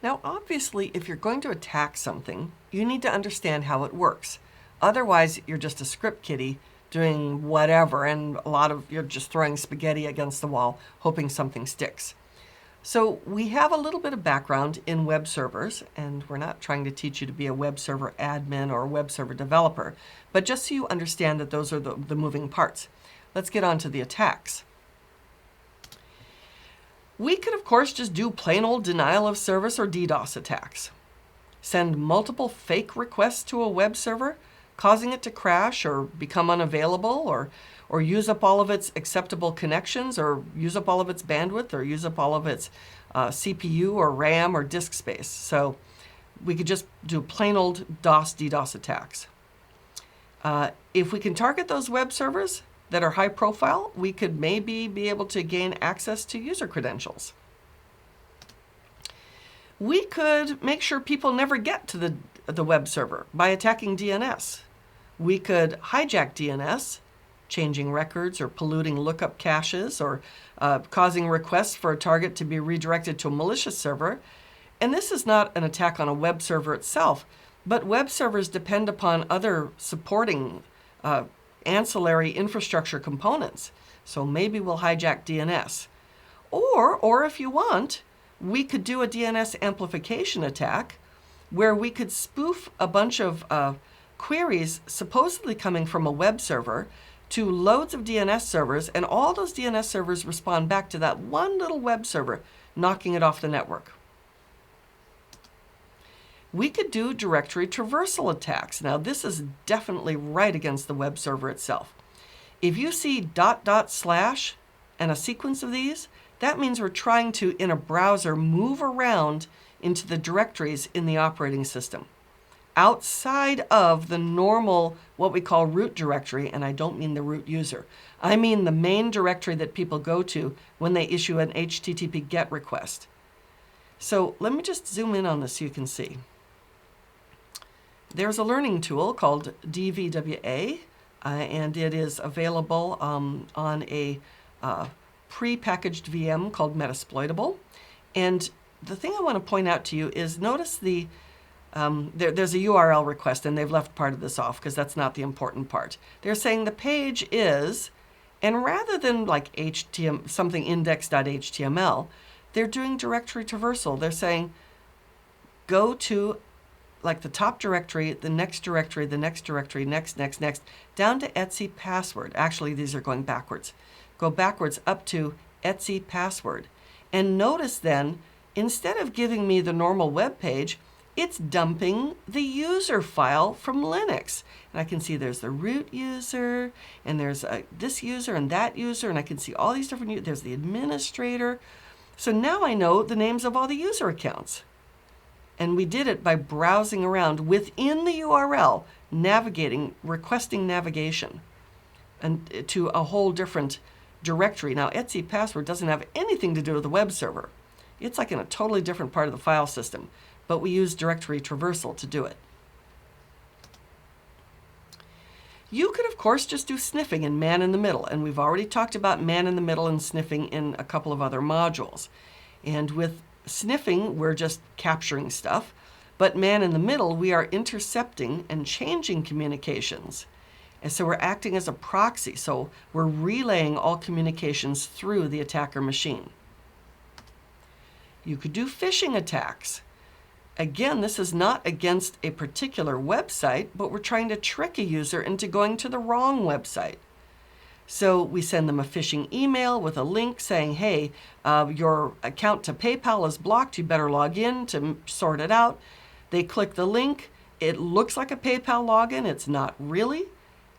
Now, obviously, if you're going to attack something, you need to understand how it works. Otherwise, you're just a script kiddie doing whatever, and you're just throwing spaghetti against the wall, hoping something sticks. So we have a little bit of background in web servers, and we're not trying to teach you to be a web server admin or a web server developer, but just so you understand that those are the moving parts. Let's get on to the attacks. We could, of course, just do plain old denial of service or DDoS attacks. Send multiple fake requests to a web server, causing it to crash or become unavailable, or use up all of its acceptable connections, or use up all of its bandwidth, or use up all of its CPU or RAM or disk space. So we could just do plain old DDoS attacks. If we can target those web servers that are high profile, we could maybe be able to gain access to user credentials. We could make sure people never get to the web server by attacking DNS. We could hijack DNS, changing records or polluting lookup caches, or causing requests for a target to be redirected to a malicious server. And this is not an attack on a web server itself, but web servers depend upon other supporting ancillary infrastructure components. So maybe we'll hijack DNS. Or if you want, we could do a DNS amplification attack where we could spoof a bunch of queries supposedly coming from a web server to loads of DNS servers, and all those DNS servers respond back to that one little web server, knocking it off the network. We could do directory traversal attacks. Now, this is definitely right against the web server itself. If you see ... and a sequence of these, that means we're trying to, in a browser, move around into the directories in the operating system, outside of the normal, what we call root directory, and I don't mean the root user. I mean the main directory that people go to when they issue an HTTP GET request. So let me just zoom in on this so you can see. There's a learning tool called DVWA, and it is available on a pre-packaged VM called Metasploitable. And the thing I want to point out to you is notice there's a URL request, and they've left part of this off because that's not the important part. They're saying the page is, and rather than like something index.html, they're doing directory traversal. They're saying go to like the top directory, the next directory, the next directory, next, down to etc password. Actually, these are going backwards. Go backwards up to etc password. And notice then, instead of giving me the normal web page, it's dumping the user file from Linux. And I can see there's the root user, and there's this user and that user, and I can see all these different, there's the administrator. So now I know the names of all the user accounts. And we did it by browsing around within the URL, navigating, requesting navigation, and to a whole different directory. Now, etc password doesn't have anything to do with the web server. It's like in a totally different part of the file system, but we use directory traversal to do it. You could, of course, just do sniffing and man in the middle, and we've already talked about man in the middle and sniffing in a couple of other modules. And with sniffing, we're just capturing stuff, but man in the middle, we are intercepting and changing communications. And so we're acting as a proxy, so we're relaying all communications through the attacker machine. You could do phishing attacks. Again, this is not against a particular website, but we're trying to trick a user into going to the wrong website. So we send them a phishing email with a link saying, hey, your account to PayPal is blocked, you better log in to sort it out. They click the link, it looks like a PayPal login, it's not really,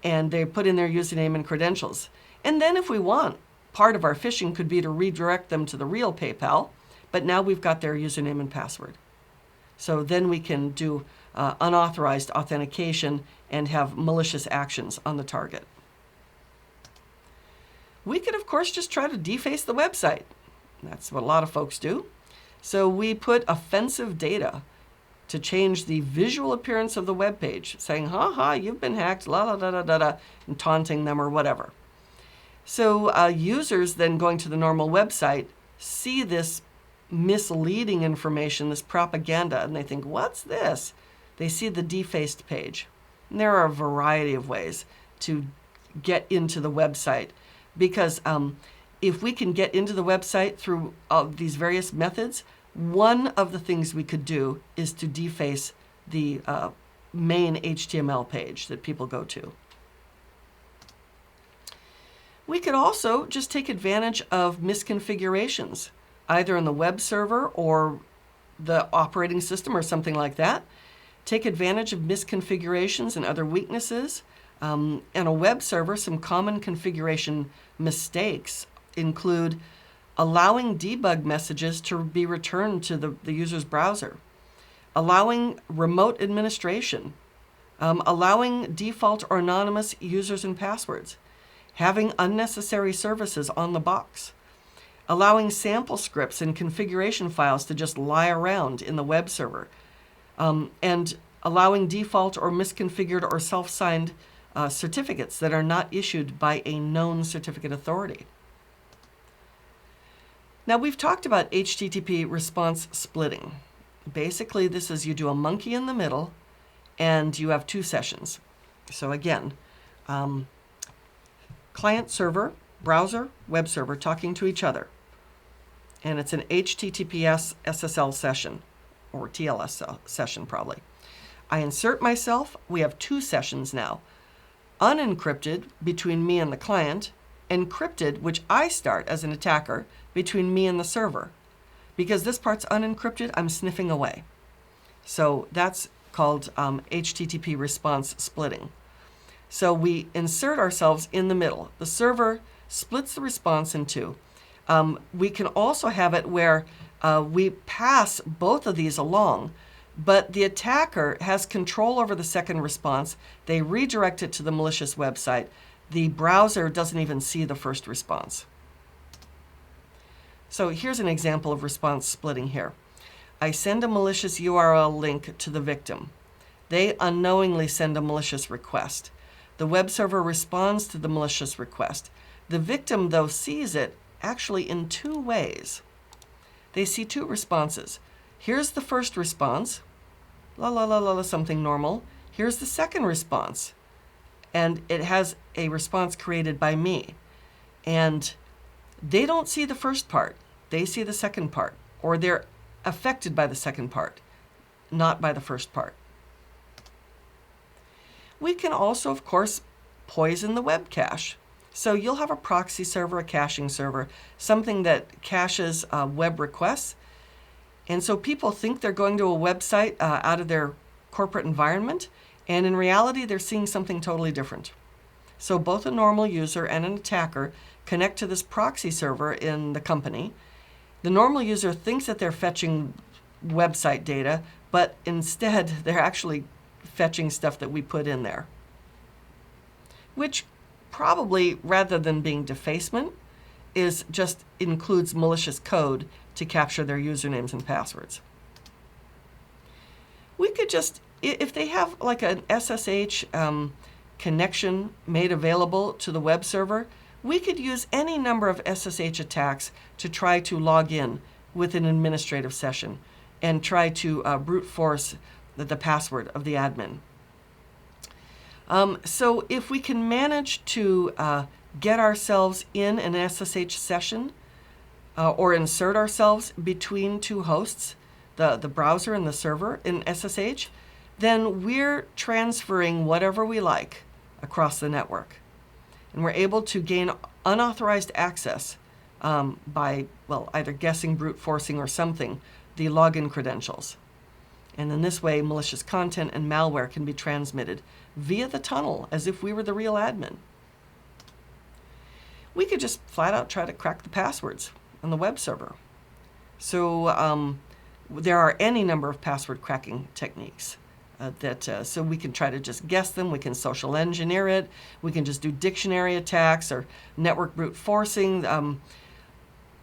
and they put in their username and credentials. And then if we want, part of our phishing could be to redirect them to the real PayPal, but now we've got their username and password. So then we can do unauthorized authentication and have malicious actions on the target. We could, of course, just try to deface the website. That's what a lot of folks do. So we put offensive data to change the visual appearance of the web page, saying, you've been hacked, la la da da da da, and taunting them or whatever. So users then going to the normal website see this misleading information, this propaganda, and they think, what's this? They see the defaced page. And there are a variety of ways to get into the website, because if we can get into the website through these various methods, one of the things we could do is to deface the main HTML page that people go to. We could also just take advantage of misconfigurations, either in the web server or the operating system or something like that. Take advantage of misconfigurations and other weaknesses. In a web server, some common configuration mistakes include allowing debug messages to be returned to the user's browser, allowing remote administration, allowing default or anonymous users and passwords, having unnecessary services on the box, allowing sample scripts and configuration files to just lie around in the web server, and allowing default or misconfigured or self-signed certificates that are not issued by a known certificate authority. Now, we've talked about HTTP response splitting. Basically, this is you do a monkey in the middle and you have two sessions. So again, client server, browser, web server talking to each other. And it's an HTTPS SSL session, or TLS session probably. I insert myself. We have two sessions now. Unencrypted between me and the client, encrypted, which I start as an attacker, between me and the server. Because this part's unencrypted, I'm sniffing away. So that's called HTTP response splitting. So we insert ourselves in the middle. The server splits the response in two. We can also have it where we pass both of these along, but the attacker has control over the second response. They redirect it to the malicious website. The browser doesn't even see the first response. So here's an example of response splitting here. I send a malicious URL link to the victim. They unknowingly send a malicious request. The web server responds to the malicious request. The victim, though, sees it actually in two ways. They see two responses. Here's the first response, la la la la, something normal. Here's the second response, and it has a response created by me. And they don't see the first part. They see the second part, or they're affected by the second part, not by the first part. We can also, of course, poison the web cache. So you'll have a proxy server, a caching server, something that caches web requests. And so people think they're going to a website out of their corporate environment, and in reality, they're seeing something totally different. So both a normal user and an attacker connect to this proxy server in the company. The normal user thinks that they're fetching website data, but instead they're actually fetching stuff that we put in there, which probably, rather than being defacement, is just includes malicious code to capture their usernames and passwords. We could just, if they have like an SSH connection made available to the web server, we could use any number of SSH attacks to try to log in with an administrative session and try to brute force the password of the admin. So if we can manage to get ourselves in an SSH session or insert ourselves between two hosts, the browser and the server in SSH, then we're transferring whatever we like across the network. And we're able to gain unauthorized access by, well, either guessing, brute forcing, or something, the login credentials. And in this way, malicious content and malware can be transmitted via the tunnel as if we were the real admin. We could just flat out try to crack the passwords on the web server. So there are any number of password cracking techniques so we can try to just guess them. We can social engineer it. We can just do dictionary attacks or network brute forcing.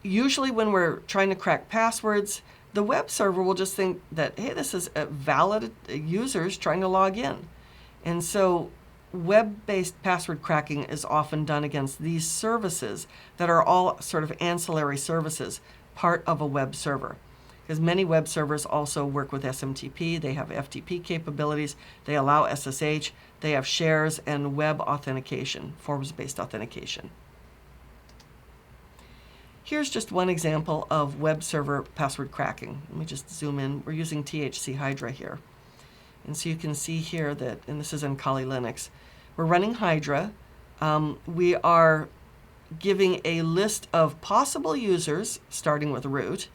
Usually when we're trying to crack passwords, the web server will just think that, hey, this is valid users trying to log in. And so web-based password cracking is often done against these services that are all sort of ancillary services part of a web server. Because many web servers also work with SMTP, they have FTP capabilities, they allow SSH, they have shares and web authentication, forms-based authentication. Here's just one example of Webserver Password Cracking. Let me just zoom in. We're using THC Hydra here. And so you can see here that, and this is in Kali Linux, we're running Hydra. We are giving a list of possible users, starting with root,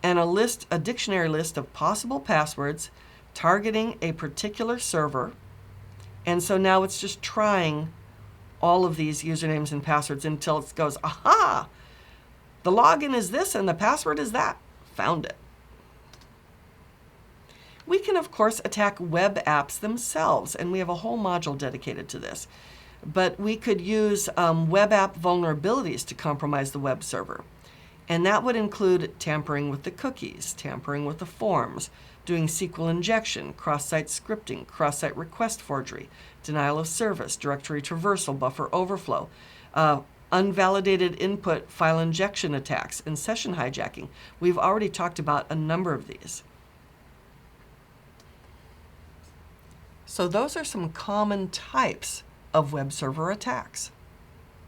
and a dictionary list of possible passwords targeting a particular server. And so now it's just trying all of these usernames and passwords until it goes, aha, the login is this and the password is that. Found it. We can, of course, attack web apps themselves, and we have a whole module dedicated to this. But we could use web app vulnerabilities to compromise the web server. And that would include tampering with the cookies, tampering with the forms, doing SQL injection, cross-site scripting, cross-site request forgery, denial of service, directory traversal, buffer overflow, unvalidated input file injection attacks, and session hijacking. We've already talked about a number of these. So those are some common types of web server attacks.